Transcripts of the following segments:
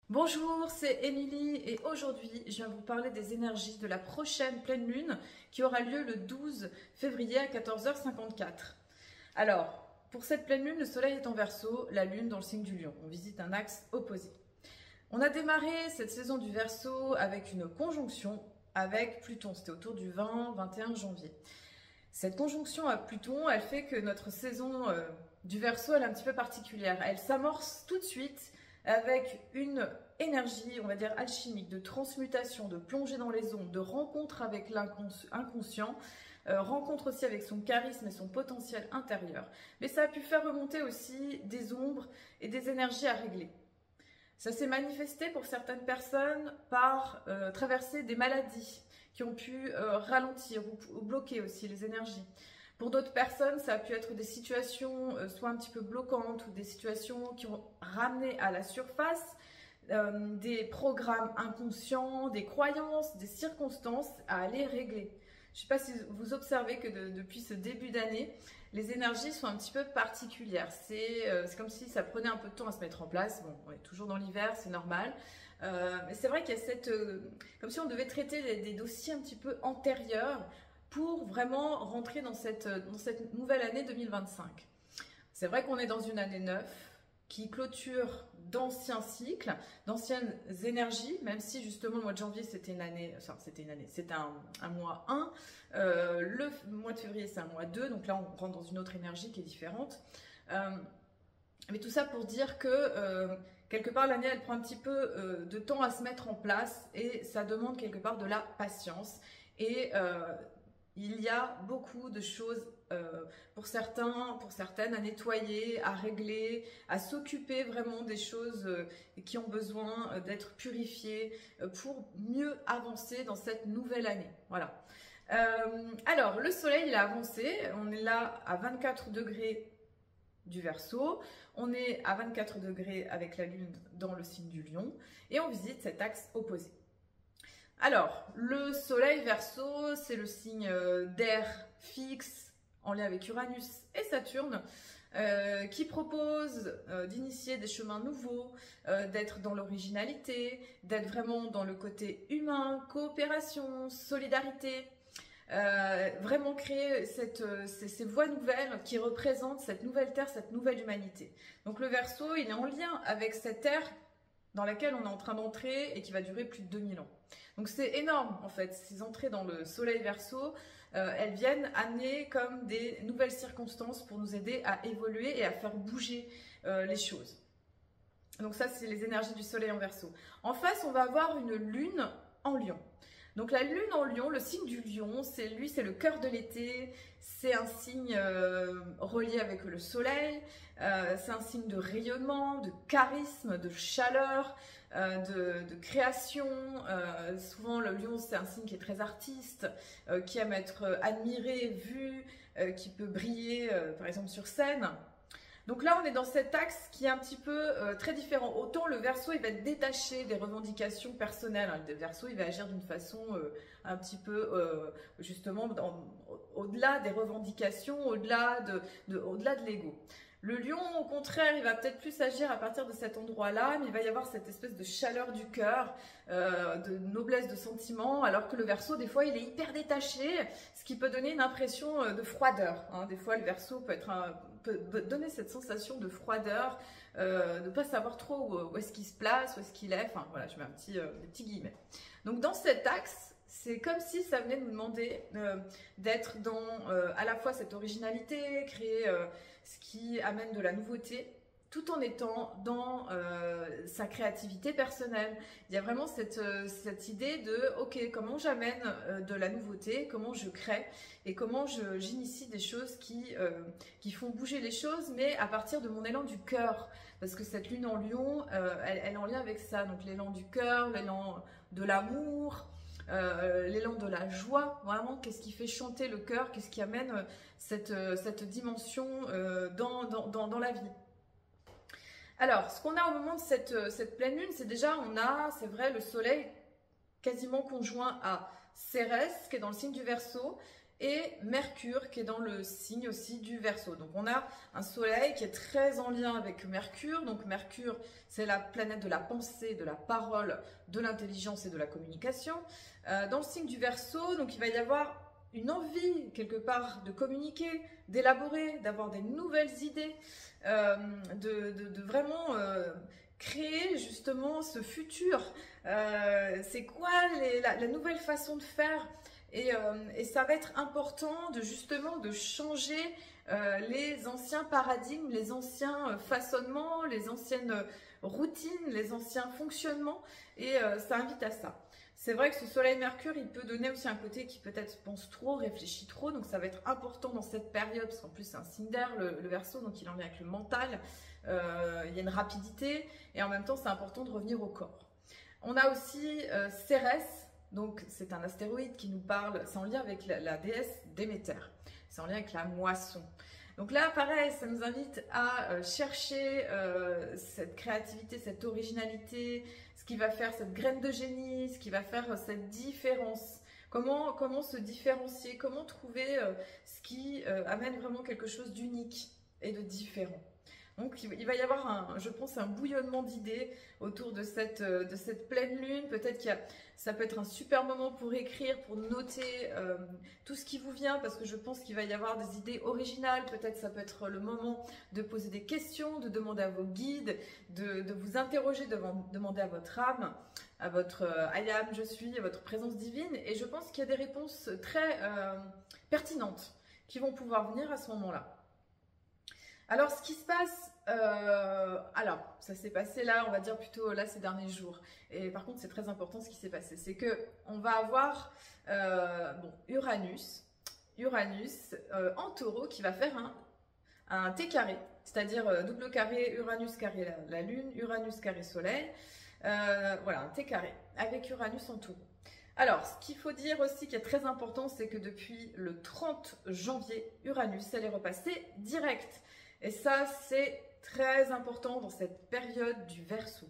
Bonjour, c'est Émilie et aujourd'hui je viens vous parler des énergies de la prochaine pleine lune qui aura lieu le 12 février à 14h54. Alors, pour cette pleine lune, le soleil est en Verseau, la lune dans le signe du Lion. On visite un axe opposé. On a démarré cette saison du Verseau avec une conjonction avec Pluton, c'était autour du 20-21 janvier. Cette conjonction à Pluton, elle fait que notre saison du Verseau, elle est un petit peu particulière. Elle s'amorce tout de suite avec une énergie, on va dire, alchimique, de transmutation, de plongée dans les ondes, de rencontre avec l'inconscient, rencontre aussi avec son charisme et son potentiel intérieur. Mais ça a pu faire remonter aussi des ombres et des énergies à régler. Ça s'est manifesté pour certaines personnes par traverser des maladies qui ont pu ralentir ou bloquer aussi les énergies. Pour d'autres personnes, ça a pu être des situations soit un petit peu bloquantes ou des situations qui ont ramené à la surface des programmes inconscients, des croyances, des circonstances à aller régler. Je ne sais pas si vous observez que depuis ce début d'année, les énergies sont un petit peu particulières. C'est comme si ça prenait un peu de temps à se mettre en place. Bon, on est toujours dans l'hiver, c'est normal. Mais c'est vrai qu'il y a cette... comme si on devait traiter des dossiers un petit peu antérieurs pour vraiment rentrer dans cette nouvelle année 2025. C'est vrai qu'on est dans une année 9 qui clôture d'anciens cycles, d'anciennes énergies, même si justement le mois de janvier c'était une année, c'était un mois 1, le mois de février c'est un mois 2, donc là on rentre dans une autre énergie qui est différente. Mais tout ça pour dire que quelque part l'année elle prend un petit peu de temps à se mettre en place et ça demande quelque part de la patience et il y a beaucoup de choses pour certaines à nettoyer, à régler, à s'occuper vraiment des choses qui ont besoin d'être purifiées pour mieux avancer dans cette nouvelle année. Voilà. Alors, le soleil, il a avancé. On est là à 24 degrés du Verseau. On est à 24 degrés avec la lune dans le signe du Lion. Et on visite cet axe opposé. Alors, le soleil Verseau, c'est le signe d'air fixe en lien avec Uranus et Saturne qui propose d'initier des chemins nouveaux, d'être dans l'originalité, d'être vraiment dans le côté humain, coopération, solidarité, vraiment créer ces voies nouvelles qui représentent cette nouvelle terre, cette nouvelle humanité. Donc le Verseau, il est en lien avec cette ère dans laquelle on est en train d'entrer et qui va durer plus de 2000 ans. Donc c'est énorme en fait, ces entrées dans le soleil Verseau, elles viennent amener comme des nouvelles circonstances pour nous aider à évoluer et à faire bouger les choses. Donc ça c'est les énergies du soleil en Verseau. En face on va avoir une lune en Lion. Donc la lune en Lion, le signe du Lion, c'est le cœur de l'été, c'est un signe relié avec le soleil, c'est un signe de rayonnement, de charisme, de chaleur, de création. Souvent le Lion c'est un signe qui est très artiste, qui aime être admiré, vu, qui peut briller par exemple sur scène. Donc là, on est dans cet axe qui est un petit peu très différent. Autant le Verseau, il va être détaché des revendications personnelles. Le Verseau, il va agir d'une façon un petit peu, justement, au-delà des revendications, au-delà de l'ego. Le Lion, au contraire, il va peut-être plus agir à partir de cet endroit-là, mais il va y avoir cette espèce de chaleur du cœur, de noblesse de sentiment, alors que le Verseau, des fois, il est hyper détaché, ce qui peut donner une impression de froideur. Hein. Des fois, le Verseau peut donner cette sensation de froideur, de ne pas savoir trop où est-ce qu'il se place, où est-ce qu'il est. Enfin, voilà, je mets des petits guillemets. Donc, dans cet axe, c'est comme si ça venait nous demander d'être dans à la fois cette originalité, créer ce qui amène de la nouveauté, tout en étant dans sa créativité personnelle. Il y a vraiment cette idée de, ok, comment j'amène de la nouveauté, comment je crée et comment j'initie des choses qui font bouger les choses, mais à partir de mon élan du cœur. Parce que cette lune en Lion, elle est en lien avec ça, donc l'élan du cœur, l'élan de l'amour, l'élan de la joie, vraiment, qu'est-ce qui fait chanter le cœur, qu'est-ce qui amène cette dimension dans la vie. Alors, ce qu'on a au moment de cette pleine lune, c'est déjà, c'est vrai, le soleil quasiment conjoint à Cérès, qui est dans le signe du Verseau, et Mercure qui est dans le signe aussi du Verseau. Donc on a un soleil qui est très en lien avec Mercure. Donc Mercure, c'est la planète de la pensée, de la parole, de l'intelligence et de la communication. Dans le signe du Verseau, donc il va y avoir une envie quelque part de communiquer, d'élaborer, d'avoir des nouvelles idées, de vraiment créer justement ce futur. C'est quoi la nouvelle façon de faire, et ça va être important de justement de changer les anciens paradigmes, les anciens façonnements, les anciennes routines, les anciens fonctionnements, et ça invite à ça. C'est vrai que ce soleil-mercure, il peut donner aussi un côté qui peut-être pense trop, réfléchit trop, donc ça va être important dans cette période, parce qu'en plus c'est un signe d'air, le Verseau, donc il en vient avec le mental, il y a une rapidité, et en même temps c'est important de revenir au corps. On a aussi Cérès, donc c'est un astéroïde qui nous parle, c'est en lien avec la déesse Déméter, c'est en lien avec la moisson. Donc là, pareil, ça nous invite à chercher cette créativité, cette originalité, ce qui va faire cette graine de génie, ce qui va faire cette différence. Comment se différencier, comment trouver ce qui amène vraiment quelque chose d'unique et de différent. Donc il va y avoir, je pense, un bouillonnement d'idées autour de cette pleine lune. Peut-être ça peut être un super moment pour écrire, pour noter tout ce qui vous vient, parce que je pense qu'il va y avoir des idées originales. Peut-être ça peut être le moment de poser des questions, de demander à vos guides, de vous interroger, de demander à votre âme, à votre I am, je suis, à votre présence divine. Et je pense qu'il y a des réponses très pertinentes qui vont pouvoir venir à ce moment-là. Alors, ce qui se passe, alors, ça s'est passé là, on va dire plutôt là ces derniers jours. Et par contre, c'est très important ce qui s'est passé. C'est que on va avoir Uranus en taureau qui va faire un T carré, c'est-à-dire double carré, Uranus carré la Lune, Uranus carré Soleil. Voilà, un T carré avec Uranus en taureau. Alors, ce qu'il faut dire aussi qui est très important, c'est que depuis le 30 janvier, Uranus, elle est repassée direct. Et ça, c'est très important dans cette période du Verseau.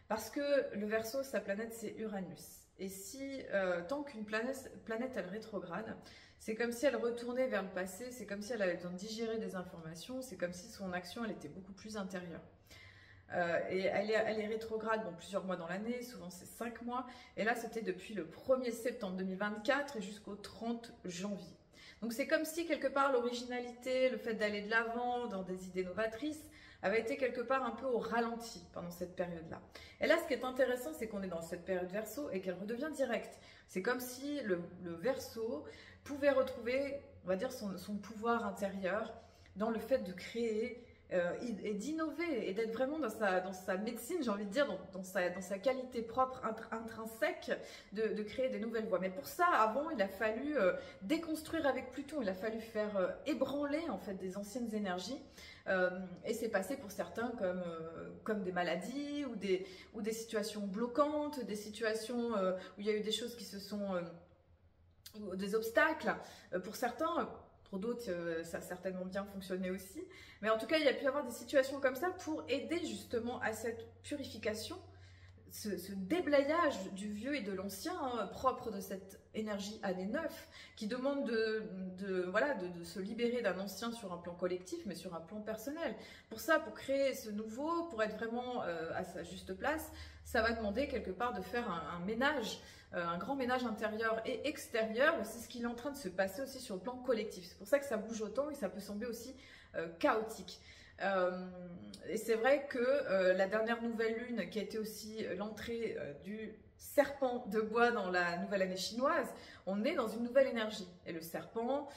Parce que le Verseau, sa planète, c'est Uranus. Et si, tant qu'une planète, elle rétrograde, c'est comme si elle retournait vers le passé, c'est comme si elle avait besoin de digérer des informations, c'est comme si son action, elle était beaucoup plus intérieure. Et elle est rétrograde plusieurs mois dans l'année, souvent c'est 5 mois. Et là, c'était depuis le 1er septembre 2024 et jusqu'au 30 janvier. Donc c'est comme si quelque part l'originalité, le fait d'aller de l'avant dans des idées novatrices avait été quelque part un peu au ralenti pendant cette période-là. Et là, ce qui est intéressant, c'est qu'on est dans cette période Verseau et qu'elle redevient directe. C'est comme si le Verseau pouvait retrouver, on va dire, son pouvoir intérieur dans le fait de créer et d'innover et d'être vraiment dans sa médecine, j'ai envie de dire, dans sa qualité propre, intrinsèque, de créer des nouvelles voies. Mais pour ça, avant, il a fallu déconstruire avec Pluton, il a fallu faire ébranler en fait des anciennes énergies. Et c'est passé pour certains comme des maladies ou des situations bloquantes, des situations où il y a eu des choses qui se sont... des obstacles. Pour certains... Pour d'autres, ça a certainement bien fonctionné aussi. Mais en tout cas, il y a pu y avoir des situations comme ça pour aider justement à cette purification, ce déblayage du vieux et de l'ancien, propre de cette énergie année 9, qui demande de se libérer d'un ancien sur un plan collectif, mais sur un plan personnel. Pour ça, pour créer ce nouveau, pour être vraiment à sa juste place, ça va demander quelque part de faire un ménage, un grand ménage intérieur et extérieur. C'est ce qui est en train de se passer aussi sur le plan collectif. C'est pour ça que ça bouge autant et ça peut sembler aussi chaotique. Et c'est vrai que la dernière nouvelle lune, qui a été aussi l'entrée du serpent de bois dans la nouvelle année chinoise, on est dans une nouvelle énergie. Et le serpent,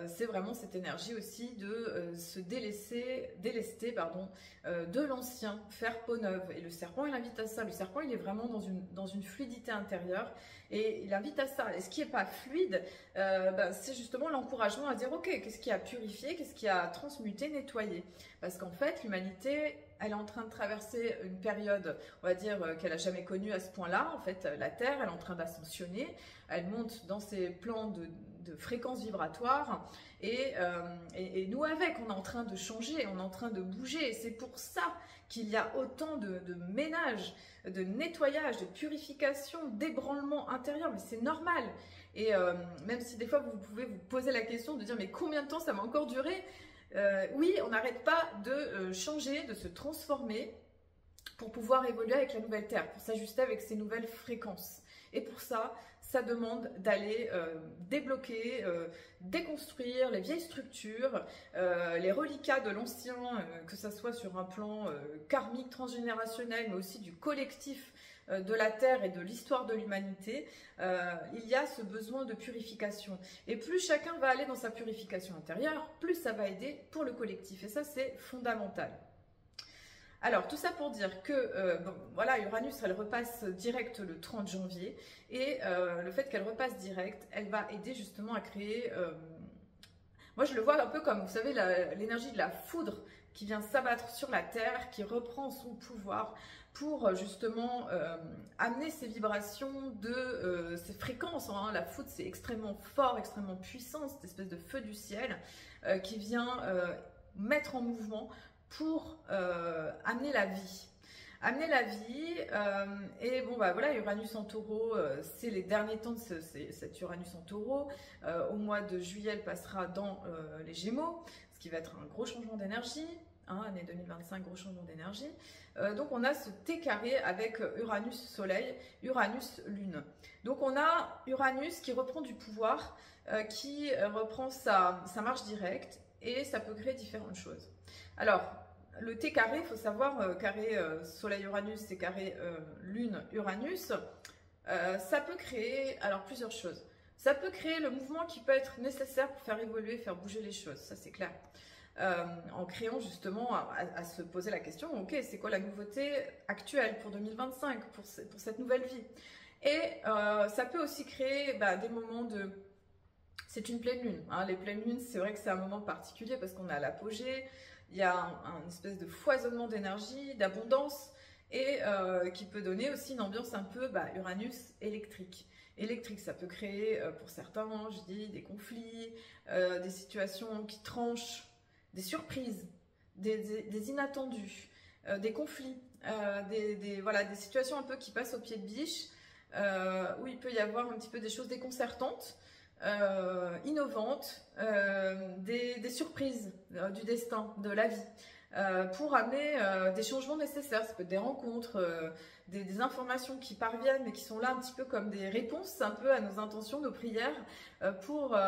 c'est vraiment cette énergie aussi de se délester de l'ancien, faire peau neuve. Et le serpent, il invite à ça. Le serpent, il est vraiment dans une fluidité intérieure et il invite à ça. Et ce qui n'est pas fluide, c'est justement l'encouragement à dire, ok, qu'est-ce qui a purifié, qu'est-ce qui a transmuté, nettoyé. Parce qu'en fait, l'humanité, elle est en train de traverser une période, on va dire, qu'elle n'a jamais connue à ce point-là. En fait, la Terre, elle est en train d'ascensionner, elle monte dans ses plans de fréquences vibratoires, et nous avec, on est en train de changer, on est en train de bouger, et c'est pour ça qu'il y a autant de ménage, de nettoyage, de purification, d'ébranlement intérieur, mais c'est normal. Et même si des fois vous pouvez vous poser la question de dire mais combien de temps ça va encore durer, oui, on n'arrête pas de changer, de se transformer pour pouvoir évoluer avec la nouvelle Terre, pour s'ajuster avec ces nouvelles fréquences. Et pour ça, ça demande d'aller débloquer, déconstruire les vieilles structures, les reliquats de l'ancien, que ce soit sur un plan karmique, transgénérationnel, mais aussi du collectif de la Terre et de l'histoire de l'humanité. Il y a ce besoin de purification. Et plus chacun va aller dans sa purification intérieure, plus ça va aider pour le collectif. Et ça, c'est fondamental. Alors, tout ça pour dire que, bon, voilà, Uranus, elle repasse direct le 30 janvier, et le fait qu'elle repasse direct, elle va aider justement à créer, moi je le vois un peu comme, vous savez, l'énergie de la foudre qui vient s'abattre sur la Terre, qui reprend son pouvoir pour justement amener ces vibrations ces fréquences, hein. La foudre, c'est extrêmement fort, extrêmement puissant, cette espèce de feu du ciel qui vient mettre en mouvement pour amener la vie. Amener la vie, et bon bah voilà, Uranus en taureau, c'est les derniers temps de cet Uranus en taureau. Au mois de juillet, elle passera dans les Gémeaux, ce qui va être un gros changement d'énergie, hein, année 2025, gros changement d'énergie. Donc on a ce T carré avec Uranus Soleil, Uranus Lune. Donc on a Uranus qui reprend du pouvoir, qui reprend sa marche directe, et ça peut créer différentes choses. Alors, le T carré, il faut savoir, carré Soleil-Uranus, c'est carré Lune-Uranus, ça peut créer alors plusieurs choses. Ça peut créer le mouvement qui peut être nécessaire pour faire évoluer, faire bouger les choses, ça c'est clair. En créant justement à se poser la question, ok, c'est quoi la nouveauté actuelle pour 2025, pour cette nouvelle vie? Et ça peut aussi créer des moments de... C'est une pleine lune, hein. Les pleines lunes, c'est vrai que c'est un moment particulier parce qu'on est à l'apogée. Il y a une espèce de foisonnement d'énergie, d'abondance, et qui peut donner aussi une ambiance un peu Uranus électrique. Électrique, ça peut créer pour certains, je dis, des conflits, des situations qui tranchent, des surprises, des inattendus, des conflits, voilà, des situations un peu qui passent au pied de biche, où il peut y avoir un petit peu des choses déconcertantes, innovantes, des surprises du destin, de la vie, pour amener des changements nécessaires. Ça peut être des rencontres, des informations qui parviennent, mais qui sont là un petit peu comme des réponses un peu à nos intentions, nos prières, pour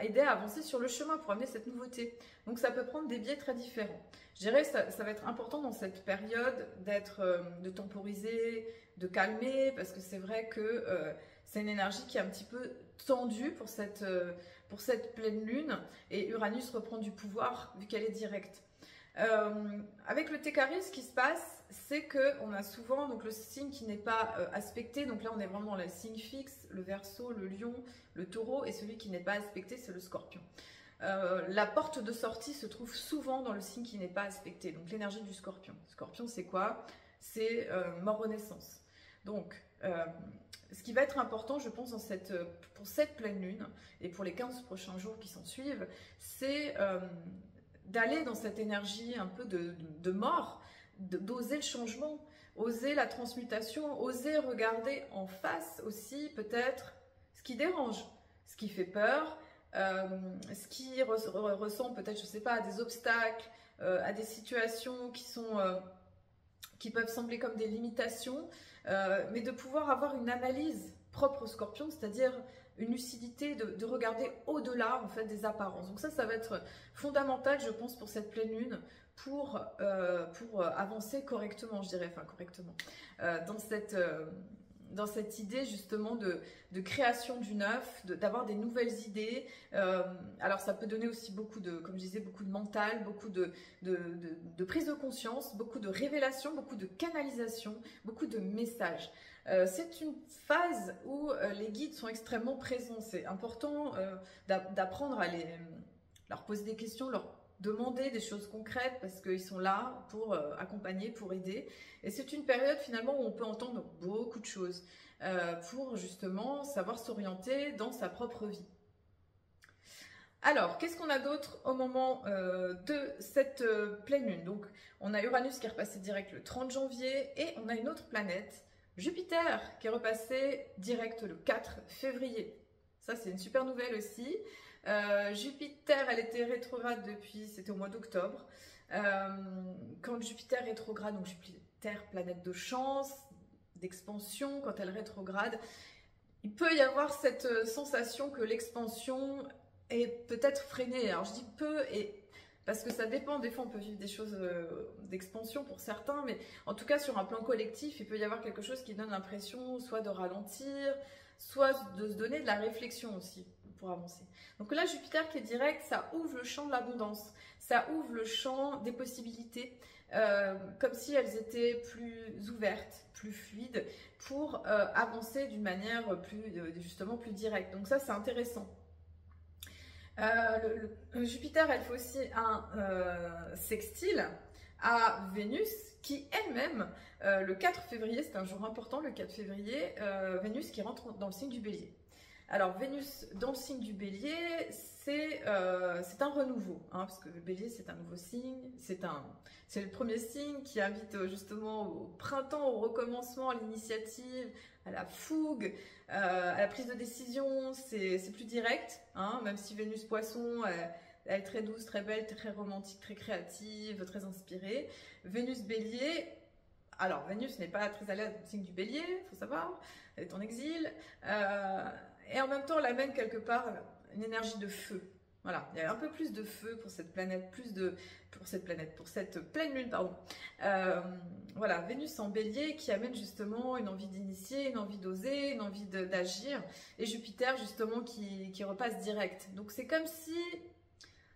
aider à avancer sur le chemin, pour amener cette nouveauté. Donc ça peut prendre des biais très différents. Je dirais que ça va être important dans cette période de temporiser, de calmer, parce que c'est vrai que c'est une énergie qui est un petit peu tendue pour cette pleine lune, et Uranus reprend du pouvoir vu qu'elle est directe. Avec le T carré, ce qui se passe, c'est qu'on a souvent donc, le signe qui n'est pas aspecté, donc là on est vraiment dans le signe fixe, le Verseau, le Lion, le Taureau, et celui qui n'est pas aspecté, c'est le Scorpion. La porte de sortie se trouve souvent dans le signe qui n'est pas aspecté, donc l'énergie du Scorpion. Scorpion, c'est quoi? C'est mort-renaissance. Donc, ce qui va être important, je pense, pour cette pleine lune, et pour les 15 prochains jours qui s'en suivent, c'est d'aller dans cette énergie un peu de mort, d'oser le changement, oser la transmutation, oser regarder en face aussi peut-être ce qui dérange, ce qui fait peur, ce qui ressemble peut-être, je ne sais pas, à des obstacles, à des situations qui peuvent sembler comme des limitations, mais de pouvoir avoir une analyse propre au Scorpion, c'est-à-dire une lucidité de regarder au-delà en fait des apparences. Donc ça va être fondamental, je pense, pour cette pleine lune, pour avancer correctement, je dirais, enfin correctement, dans cette idée justement de création du neuf, d'avoir des nouvelles idées. Alors ça peut donner aussi beaucoup comme je disais, beaucoup de mental, beaucoup de prise de conscience, beaucoup de révélation, beaucoup de canalisation, beaucoup de messages. C'est une phase où les guides sont extrêmement présents. C'est important d'apprendre à leur poser des questions, demander des choses concrètes parce qu'ils sont là pour accompagner, pour aider. Et c'est une période finalement où on peut entendre beaucoup de choses pour justement savoir s'orienter dans sa propre vie. Alors, qu'est-ce qu'on a d'autre au moment de cette pleine lune? Donc, on a Uranus qui est repassé direct le 30 janvier et on a une autre planète, Jupiter, qui est repassé direct le 4 février. Ça, c'est une super nouvelle aussi. Jupiter, elle était rétrograde depuis, c'était au mois d'octobre. Quand Jupiter rétrograde, donc Jupiter, planète de chance, d'expansion, quand elle rétrograde, il peut y avoir cette sensation que l'expansion est peut-être freinée. Alors, je dis peu et... Parce que ça dépend, des fois on peut vivre des choses d'expansion pour certains, mais en tout cas sur un plan collectif, il peut y avoir quelque chose qui donne l'impression soit de ralentir, soit de se donner de la réflexion aussi pour avancer. Donc là, Jupiter qui est direct, ça ouvre le champ de l'abondance, ça ouvre le champ des possibilités, comme si elles étaient plus ouvertes, plus fluides, pour avancer d'une manière justement plus directe. Donc ça, c'est intéressant. Jupiter, elle fait aussi un sextile à Vénus qui elle-même, le 4 février, c'est un jour important, le 4 février, Vénus qui rentre dans le signe du Bélier. Alors Vénus dans le signe du Bélier, c'est un renouveau, hein, parce que le Bélier c'est un nouveau signe, c'est le premier signe qui invite justement au printemps, au recommencement, à l'initiative, à la fougue, à la prise de décision, c'est plus direct, hein, même si Vénus Poisson, elle est très douce, très belle, très romantique, très créative, très inspirée. Vénus Bélier, alors Vénus n'est pas très à l'aise dans le signe du Bélier, il faut savoir, elle est en exil, et en même temps elle amène quelque part une énergie de feu. Voilà, il y a un peu plus de feu pour cette planète, pour cette pleine lune, pardon. Voilà, Vénus en Bélier qui amène justement une envie d'initier, une envie d'oser, une envie d'agir, et Jupiter justement qui repasse direct. Donc c'est comme si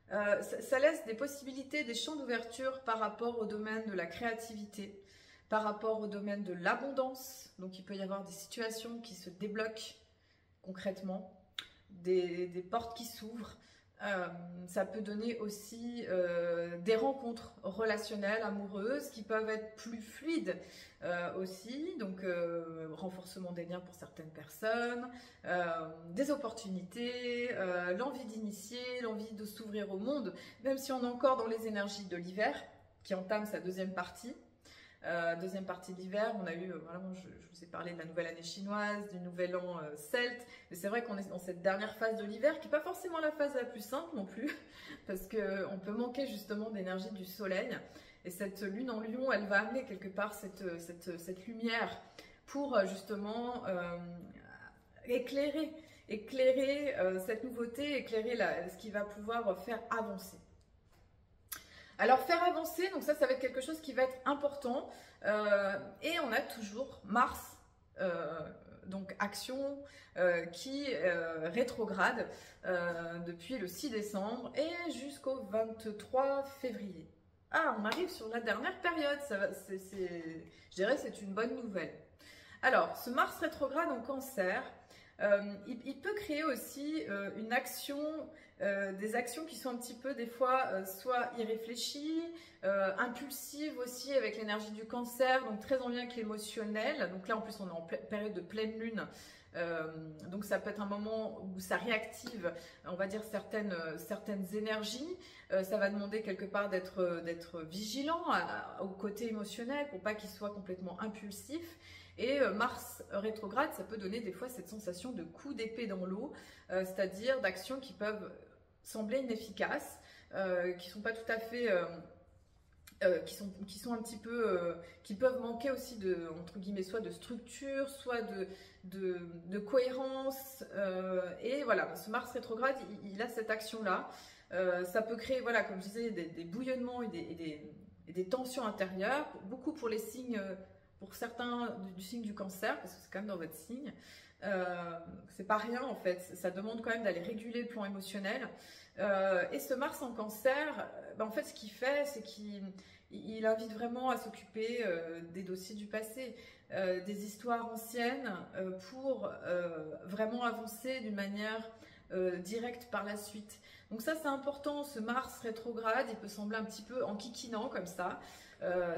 ça laisse des possibilités, des champs d'ouverture par rapport au domaine de la créativité, par rapport au domaine de l'abondance. Donc il peut y avoir des situations qui se débloquent concrètement, des portes qui s'ouvrent. Ça peut donner aussi des rencontres relationnelles, amoureuses, qui peuvent être plus fluides aussi, donc renforcement des liens pour certaines personnes, des opportunités, l'envie d'initier, l'envie de s'ouvrir au monde, même si on est encore dans les énergies de l'hiver, qui entame sa deuxième partie. Deuxième partie de l'hiver, on a eu, vraiment, je vous ai parlé de la nouvelle année chinoise, du nouvel an celte, mais c'est vrai qu'on est dans cette dernière phase de l'hiver qui n'est pas forcément la phase la plus simple non plus, parce qu'on peut manquer justement d'énergie du soleil, et cette lune en lion, elle va amener quelque part cette lumière pour justement éclairer cette nouveauté, éclairer ce qui va pouvoir faire avancer. Alors faire avancer, donc ça va être quelque chose qui va être important, et on a toujours Mars, donc action, qui rétrograde depuis le 6 décembre et jusqu'au 23 février. Ah, on arrive sur la dernière période, je dirais c'est une bonne nouvelle. Alors, ce Mars rétrograde en Cancer, il peut créer aussi une action, des actions qui sont un petit peu des fois soit irréfléchies, impulsives aussi avec l'énergie du Cancer, donc très en lien avec l'émotionnel. Donc là en plus on est en période de pleine lune, donc ça peut être un moment où ça réactive, on va dire certaines énergies. Ça va demander quelque part d'être vigilant au côté émotionnel pour pas qu'il soit complètement impulsif. Et Mars rétrograde, ça peut donner des fois cette sensation de coup d'épée dans l'eau, c'est-à-dire d'actions qui peuvent sembler inefficaces, qui sont pas tout à fait, qui sont un petit peu, qui peuvent manquer aussi de, entre guillemets, soit de structure, soit de cohérence. Et voilà, ce Mars rétrograde, il a cette action-là. Ça peut créer, voilà, comme je disais, des bouillonnements et des tensions intérieures, beaucoup pour les signes. Pour certains du signe du Cancer, parce que c'est quand même dans votre signe, c'est pas rien en fait, ça demande quand même d'aller réguler le plan émotionnel. Et ce Mars en Cancer, en fait ce qu'il fait, c'est qu'il invite vraiment à s'occuper des dossiers du passé, des histoires anciennes, pour vraiment avancer d'une manière direct par la suite. Donc ça c'est important, ce Mars rétrograde, il peut sembler un petit peu enquiquinant comme ça.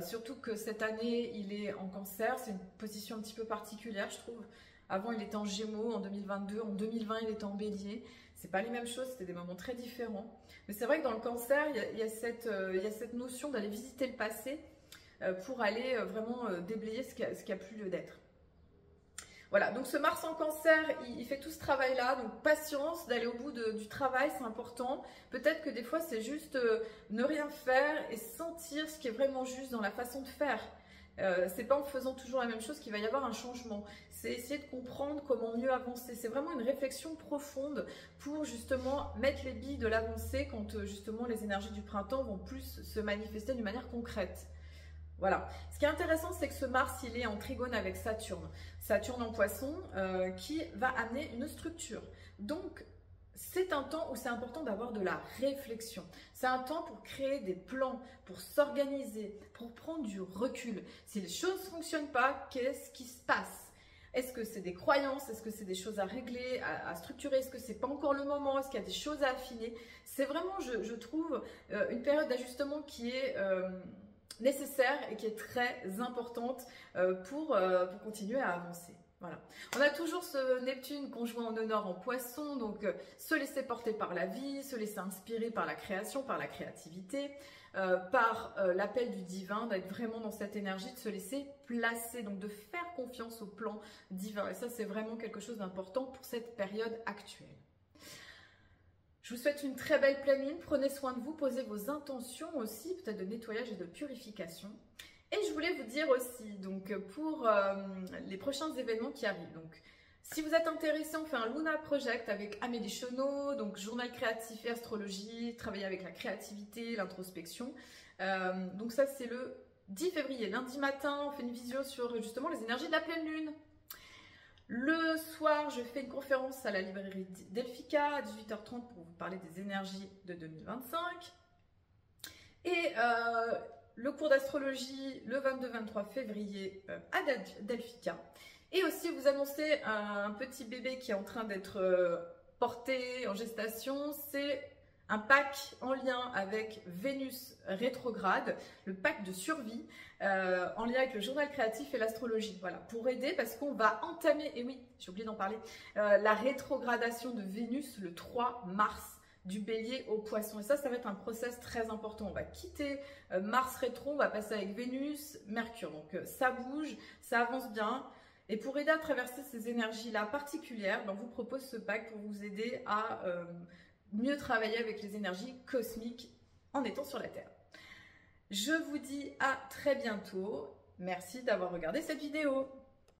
Surtout que cette année il est en Cancer, c'est une position un petit peu particulière je trouve. Avant il était en Gémeaux en 2022, en 2020 il était en Bélier. C'est pas les mêmes choses, c'était des moments très différents. Mais c'est vrai que dans le Cancer, il y a cette notion d'aller visiter le passé pour aller vraiment déblayer ce qui a plus lieu d'être. Voilà, donc ce Mars en Cancer, il fait tout ce travail-là, donc patience, d'aller au bout du travail, c'est important. Peut-être que des fois, c'est juste ne rien faire et sentir ce qui est vraiment juste dans la façon de faire. C'est pas en faisant toujours la même chose qu'il va y avoir un changement. C'est essayer de comprendre comment mieux avancer. C'est vraiment une réflexion profonde pour justement mettre les billes de l'avancée quand justement les énergies du printemps vont plus se manifester d'une manière concrète. Voilà. Ce qui est intéressant, c'est que ce Mars, il est en trigone avec Saturne. Saturne en Poisson, qui va amener une structure. Donc, c'est un temps où c'est important d'avoir de la réflexion. C'est un temps pour créer des plans, pour s'organiser, pour prendre du recul. Si les choses ne fonctionnent pas, qu'est-ce qui se passe? Est-ce que c'est des croyances? Est-ce que c'est des choses à régler, à structurer? Est-ce que c'est pas encore le moment? Est-ce qu'il y a des choses à affiner? C'est vraiment, je trouve, une période d'ajustement qui est nécessaire et qui est très importante pour continuer à avancer. Voilà. On a toujours ce Neptune conjoint en nœud nord en Poisson, donc se laisser porter par la vie, se laisser inspirer par la création, par la créativité, par l'appel du divin, d'être vraiment dans cette énergie, de se laisser placer, donc de faire confiance au plan divin. Et ça, c'est vraiment quelque chose d'important pour cette période actuelle. Je vous souhaite une très belle pleine lune, prenez soin de vous, posez vos intentions aussi, peut-être de nettoyage et de purification. Et je voulais vous dire aussi, donc pour les prochains événements qui arrivent, donc si vous êtes intéressé, on fait un Luna Project avec Amélie Chenot, donc journal créatif et astrologie, travailler avec la créativité, l'introspection. Donc ça c'est le 10 février, lundi matin, on fait une visio sur justement les énergies de la pleine lune. Le soir, je fais une conférence à la librairie Delphica à 18h30 pour vous parler des énergies de 2025. Et le cours d'astrologie le 22-23 février à Delphica. Et aussi vous annoncer un petit bébé qui est en train d'être porté en gestation. C'est un pack en lien avec Vénus rétrograde, le pack de survie, en lien avec le journal créatif et l'astrologie. Voilà, pour aider parce qu'on va entamer, et oui, j'ai oublié d'en parler, la rétrogradation de Vénus le 3 mars. Du Bélier au Poisson. Et ça va être un process très important. On va quitter Mars rétro, on va passer avec Vénus, Mercure. Donc ça bouge, ça avance bien. Et pour aider à traverser ces énergies-là particulières, on vous propose ce pack pour vous aider à mieux travailler avec les énergies cosmiques en étant sur la Terre. Je vous dis à très bientôt. Merci d'avoir regardé cette vidéo.